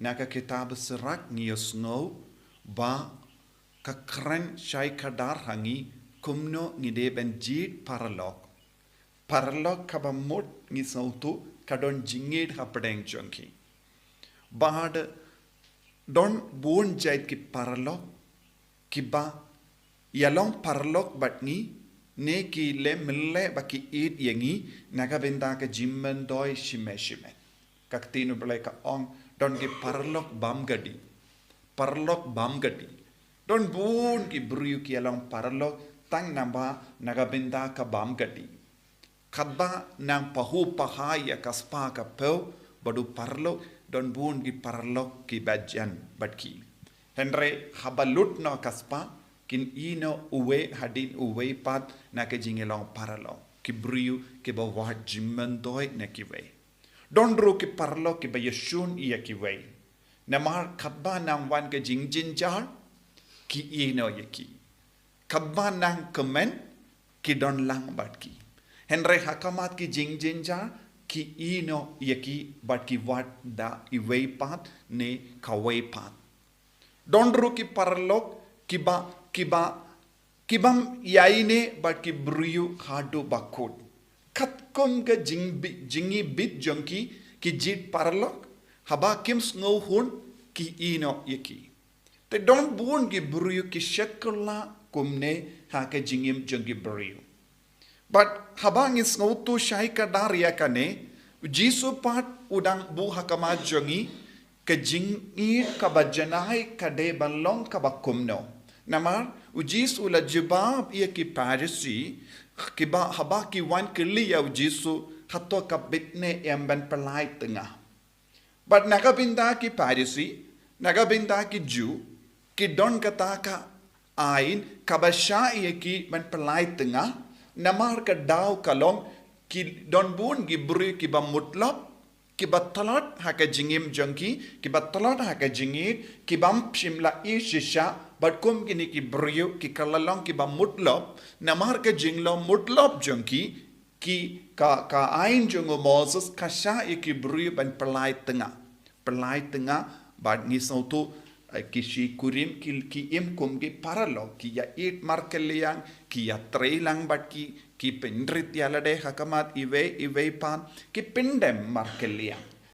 naka kitab serak ngiyosno ba kakren syai kadar hangi kumno ngide ben jid paralok kabamut ngisautu kadon jingid hapadeng jongki bahad don bon jait ki paralok kiba yalong paralok batni ne ki le mille baki it yangi naga benda ka jimmen doi shime kaktinu belai ka ong don ki paralok bam gadi don bon ki bruyu ki yalong paralok tang namba naga benda ka bam gadi kadba nang pahu pahaya kaspa ka peu badu paralok don bon ki paralok ki bajan batki henre habalut no kaspa kin ino uwe hadin uwe pat na ke jingelong paralo ki briu ke ba wa jimman doi na ki we don ro ki parlo ki ba yeshun iya ki we na mar khabba nang wan ke jingjin jar ki ino yaki khabba nang komen ki don lang bat ki henre hakamat ki jingjin jar ki ino yaki bat ki wat da iwe pat ne kawe pat don ro ki parlo kibam yaine bat ki briu hadu bakut katkom ga jingi bit jonki ki jit parlok haba kim snow hun ki ino yaki te don bun ki briu ki shekla kumne ha ke jingim jonki briu but haba ngis snow tu shai ka dar ya kane jisu pat udang bu hakama jongi ke jingi ka bajanai ka de balong ka bakumno namar ujis ula jibab ia ki parisi kiba haba ki wan kili ya ujisu hato ka bitne emban pelai tengah but naga binda ki parisi naga binda ki ju ki don kata ka ain kabasha ia ki ban pelai tengah namar ka daw kalong ki don bun ki buri ki ba mutlab ki batalat ha ka jingim jongki ki batalat ha ka jingit ki bam shimla i shisha but kum kini ki brio ki kalalong ki ba mutlop namar ka jinglo mutlop jongki ki ka ain jongo Moses kasha ki brio ban pelai tengah bad ni sautu ki shi kurim ki im kum ki paralo ki ya it markeliang ki ya trailang bat ki pendrit yalade hakamat iwe pan ki pindem markeliang